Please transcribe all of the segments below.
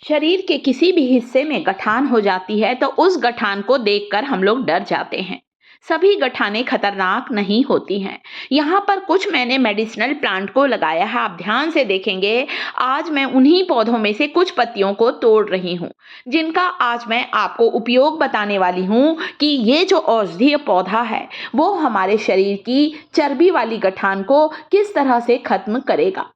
शरीर के किसी भी हिस्से में गठान हो जाती है तो उस गठान को देखकर हम लोग डर जाते हैं। सभी गठानें खतरनाक नहीं होती हैं। यहाँ पर कुछ मैंने मेडिसिनल प्लांट को लगाया है, आप ध्यान से देखेंगे। आज मैं उन्हीं पौधों में से कुछ पत्तियों को तोड़ रही हूँ, जिनका आज मैं आपको उपयोग बताने वाली हूँ कि ये जो औषधीय पौधा है वो हमारे शरीर की चर्बी वाली गठान को किस तरह से खत्म करेगा।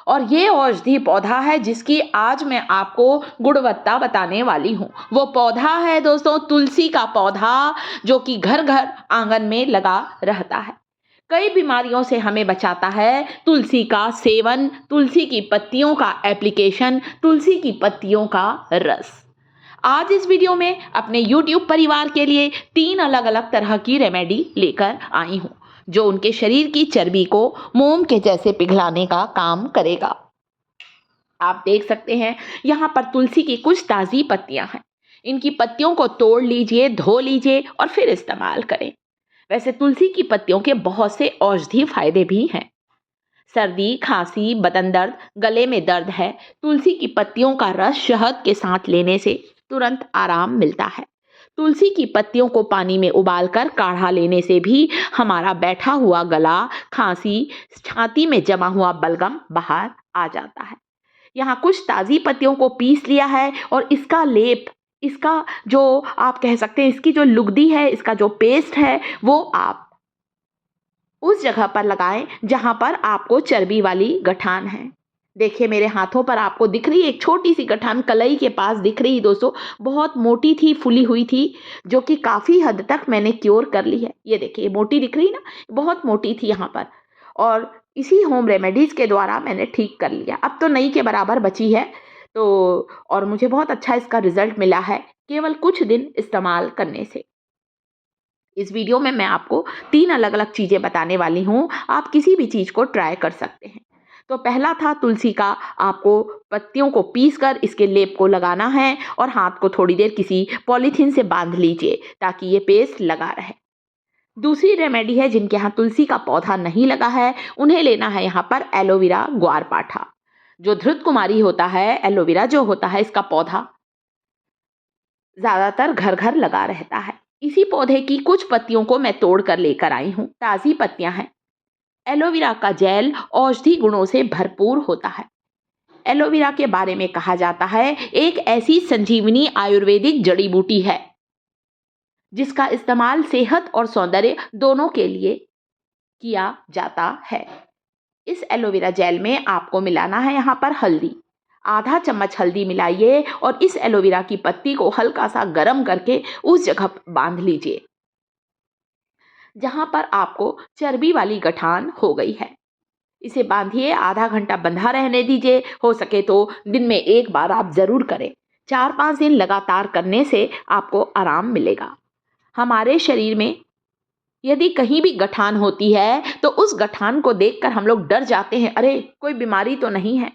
और ये औषधि पौधा है जिसकी आज मैं आपको गुणवत्ता बताने वाली हूँ। वो पौधा है दोस्तों तुलसी का पौधा, जो कि घर घर आंगन में लगा रहता है। कई बीमारियों से हमें बचाता है तुलसी का सेवन, तुलसी की पत्तियों का एप्लीकेशन, तुलसी की पत्तियों का रस। आज इस वीडियो में अपने YouTube परिवार के लिए 3 अलग अलग तरह की रेमेडी लेकर आई हूँ, जो उनके शरीर की चर्बी को मोम के जैसे पिघलाने का काम करेगा। आप देख सकते हैं यहाँ पर तुलसी की कुछ ताज़ी पत्तियां हैं। इनकी पत्तियों को तोड़ लीजिए, धो लीजिए और फिर इस्तेमाल करें। वैसे तुलसी की पत्तियों के बहुत से औषधीय फायदे भी हैं। सर्दी, खांसी, बदन दर्द, गले में दर्द है, तुलसी की पत्तियों का रस शहद के साथ लेने से तुरंत आराम मिलता है। तुलसी की पत्तियों को पानी में उबालकर काढ़ा लेने से भी हमारा बैठा हुआ गला, खांसी, छाती में जमा हुआ बलगम बाहर आ जाता है। यहाँ कुछ ताज़ी पत्तियों को पीस लिया है और इसका लेप, इसका जो आप कह सकते हैं इसकी जो लुगदी है, इसका जो पेस्ट है, वो आप उस जगह पर लगाएं जहां पर आपको चर्बी वाली गठान है। देखिए मेरे हाथों पर आपको दिख रही है एक छोटी सी गठान, कलाई के पास दिख रही दोस्तों, बहुत मोटी थी, फुली हुई थी, जो कि काफ़ी हद तक मैंने क्योर कर ली है। ये देखिए मोटी दिख रही ना, बहुत मोटी थी यहाँ पर, और इसी होम रेमेडीज के द्वारा मैंने ठीक कर लिया। अब तो नई के बराबर बची है, तो और मुझे बहुत अच्छा इसका रिजल्ट मिला है केवल कुछ दिन इस्तेमाल करने से। इस वीडियो में मैं आपको 3 अलग अलग चीज़ें बताने वाली हूँ, आप किसी भी चीज़ को ट्राई कर सकते हैं। तो पहला था तुलसी का, आपको पत्तियों को पीस कर इसके लेप को लगाना है और हाथ को थोड़ी देर किसी पॉलीथीन से बांध लीजिए ताकि ये पेस्ट लगा रहे। दूसरी रेमेडी है जिनके यहाँ तुलसी का पौधा नहीं लगा है, उन्हें लेना है यहाँ पर एलोवेरा ग्वारपाठा। जो धृत कुमारी होता है, एलोवेरा जो होता है, इसका पौधा ज़्यादातर घर घर लगा रहता है। इसी पौधे की कुछ पत्तियों को मैं तोड़ कर लेकर आई हूँ, ताज़ी पत्तियां हैं। एलोवेरा का जेल औषधि गुणों से भरपूर होता है। एलोवेरा के बारे में कहा जाता है एक ऐसी संजीवनी आयुर्वेदिक जड़ी बूटी है जिसका इस्तेमाल सेहत और सौंदर्य दोनों के लिए किया जाता है। इस एलोवेरा जेल में आपको मिलाना है यहाँ पर हल्दी। आधा चम्मच हल्दी मिलाइए और इस एलोवेरा की पत्ती को हल्का सा गर्म करके उस जगह बांध लीजिए जहां पर आपको चर्बी वाली गठान हो गई है। इसे बांधिए, आधा घंटा बंधा रहने दीजिए। हो सके तो दिन में एक बार आप जरूर करें। 4-5 दिन लगातार करने से आपको आराम मिलेगा। हमारे शरीर में यदि कहीं भी गठान होती है तो उस गठान को देखकर हम लोग डर जाते हैं, अरे कोई बीमारी तो नहीं है।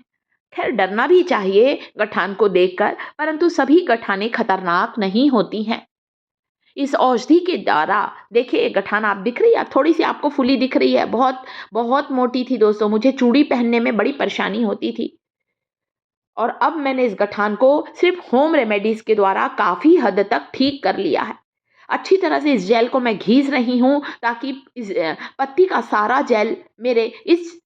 खैर डरना भी चाहिए गठान को देखकर, परंतु सभी गठानें खतरनाक नहीं होती हैं। इस औषधि के द्वारा देखिए गठान आप दिख रही है, थोड़ी सी आपको फुली दिख रही है, बहुत बहुत मोटी थी दोस्तों, मुझे चूड़ी पहनने में बड़ी परेशानी होती थी। और अब मैंने इस गठान को सिर्फ होम रेमेडीज के द्वारा काफ़ी हद तक ठीक कर लिया है। अच्छी तरह से इस जेल को मैं घीस रही हूँ ताकि इस पत्ती का सारा जेल मेरे इस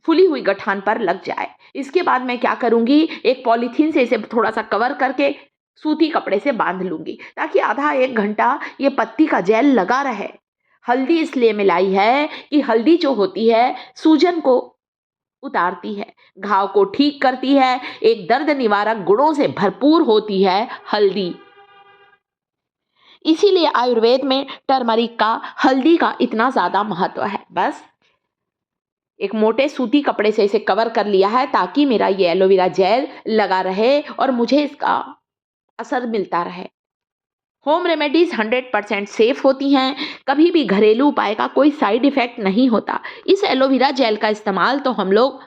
फुली हुई गठान पर लग जाए। इसके बाद मैं क्या करूँगी, एक पॉलीथीन से इसे थोड़ा सा कवर करके सूती कपड़े से बांध लूँगी ताकि आधा 1 घंटा ये पत्ती का जेल लगा रहे। हल्दी इसलिए मिलाई है कि हल्दी जो होती है सूजन को उतारती है, घाव को ठीक करती है, एक दर्द निवारक गुणों से भरपूर होती है हल्दी। इसीलिए आयुर्वेद में टर्मरिक का, हल्दी का इतना ज़्यादा महत्व है। बस एक मोटे सूती कपड़े से इसे कवर कर लिया है ताकि मेरा ये एलोवेरा जेल लगा रहे और मुझे इसका असर मिलता रहे। होम रेमेडीज 100% सेफ होती हैं, कभी भी घरेलू उपाय का कोई साइड इफेक्ट नहीं होता। इस एलोवेरा जेल का इस्तेमाल तो हम लोग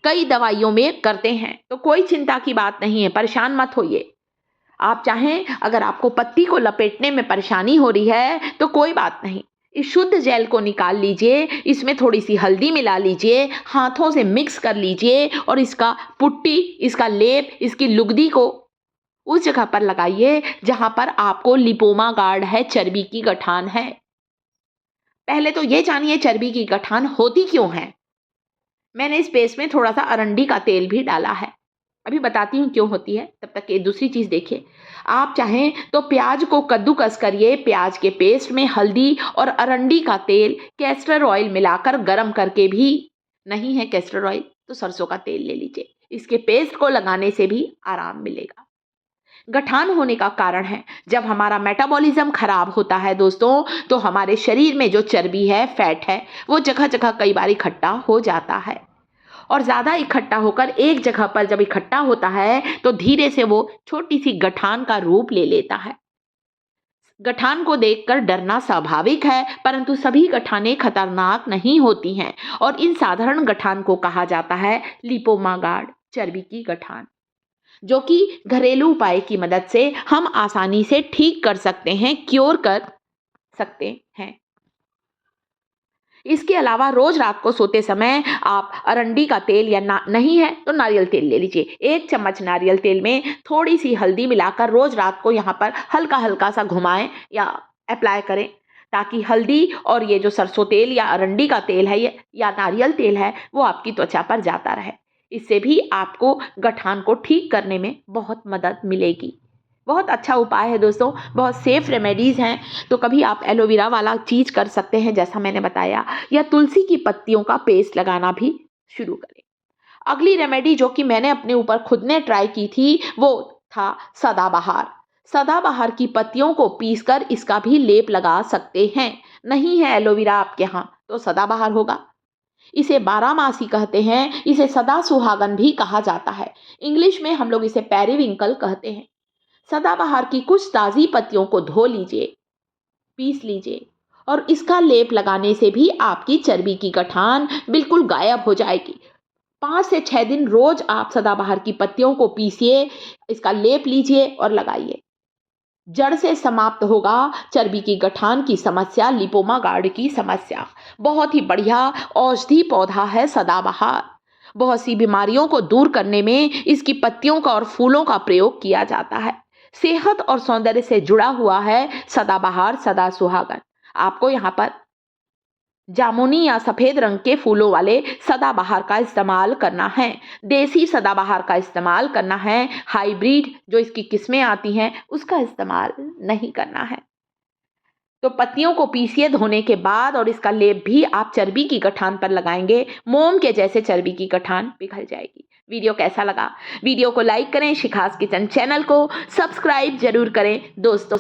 कई दवाइयों में करते हैं, तो कोई चिंता की बात नहीं है, परेशान मत होइए। आप चाहें, अगर आपको पत्ती को लपेटने में परेशानी हो रही है तो कोई बात नहीं, इस शुद्ध जेल को निकाल लीजिए, इसमें थोड़ी सी हल्दी मिला लीजिए, हाथों से मिक्स कर लीजिए और इसका पुट्टी, इसका लेप, इसकी लुगदी को उस जगह पर लगाइए जहां पर आपको लिपोमा गार्ड है, चर्बी की गठान है। पहले तो ये जानिए चर्बी की गठान होती क्यों है। मैंने इस पेस्ट में थोड़ा सा अरंडी का तेल भी डाला है, अभी बताती हूँ क्यों होती है। तब तक ये दूसरी चीज़ देखिए, आप चाहें तो प्याज को कद्दूकस करिए, प्याज के पेस्ट में हल्दी और अरंडी का तेल, कैस्टर ऑयल मिलाकर गरम करके भी, नहीं है कैस्टर ऑयल तो सरसों का तेल ले लीजिए, इसके पेस्ट को लगाने से भी आराम मिलेगा। गठान होने का कारण है जब हमारा मेटाबॉलिज्म खराब होता है दोस्तों, तो हमारे शरीर में जो चर्बी है, फैट है, वो जगह जगह कई बार इकट्ठा हो जाता है और ज़्यादा इकट्ठा होकर एक जगह पर जब इकट्ठा होता है तो धीरे से वो छोटी सी गठान का रूप ले लेता है। गठान को देखकर डरना स्वाभाविक है, परंतु सभी गठानें खतरनाक नहीं होती हैं और इन साधारण गठान को कहा जाता है लिपोमा गार्ड, चर्बी की गठान, जो कि घरेलू उपाय की मदद से हम आसानी से ठीक कर सकते हैं, क्योर कर सकते हैं। इसके अलावा रोज रात को सोते समय आप अरंडी का तेल या नहीं है तो नारियल तेल ले लीजिए। 1 चम्मच नारियल तेल में थोड़ी सी हल्दी मिलाकर रोज रात को यहाँ पर हल्का हल्का सा घुमाएं या अप्लाई करें, ताकि हल्दी और ये जो सरसों तेल या अरंडी का तेल है या नारियल तेल है वो आपकी त्वचा पर जाता रहे। इससे भी आपको गठान को ठीक करने में बहुत मदद मिलेगी। बहुत अच्छा उपाय है दोस्तों, बहुत सेफ रेमेडीज़ हैं। तो कभी आप एलोवेरा वाला चीज़ कर सकते हैं जैसा मैंने बताया, या तुलसी की पत्तियों का पेस्ट लगाना भी शुरू करें। अगली रेमेडी जो कि मैंने अपने ऊपर खुद ने ट्राई की थी वो था सदाबहार। सदाबहार की पत्तियों को पीसकर इसका भी लेप लगा सकते हैं। नहीं है एलोवेरा आपके यहाँ तो सदाबहार होगा। इसे बारहमासी कहते हैं, इसे सदा सुहागन भी कहा जाता है। इंग्लिश में हम लोग इसे पेरिविंकल कहते हैं। सदाबहार की कुछ ताज़ी पत्तियों को धो लीजिए, पीस लीजिए और इसका लेप लगाने से भी आपकी चर्बी की गठान बिल्कुल गायब हो जाएगी। 5 से 6 दिन रोज आप सदाबहार की पत्तियों को पीसिए, इसका लेप लीजिए और लगाइए। जड़ से समाप्त होगा चर्बी की गठान की समस्या, लिपोमा गार्ड की समस्या। बहुत ही बढ़िया औषधि पौधा है सदाबहार। बहुत सी बीमारियों को दूर करने में इसकी पत्तियों का और फूलों का प्रयोग किया जाता है। सेहत और सौंदर्य से जुड़ा हुआ है सदाबहार, सदा सुहागन। आपको यहाँ पर जामुनी या सफेद रंग के फूलों वाले सदाबहार का इस्तेमाल करना है, देसी सदाबहार का इस्तेमाल करना है। हाइब्रिड जो इसकी किस्में आती हैं उसका इस्तेमाल नहीं करना है। तो पत्तियों को पीसिए धोने के बाद और इसका लेप भी आप चर्बी की गठान पर लगाएंगे, मोम के जैसे चर्बी की गठान पिघल जाएगी। वीडियो कैसा लगा? वीडियो को लाइक करें, शिखास किचन चैनल को सब्सक्राइब जरूर करें दोस्तों।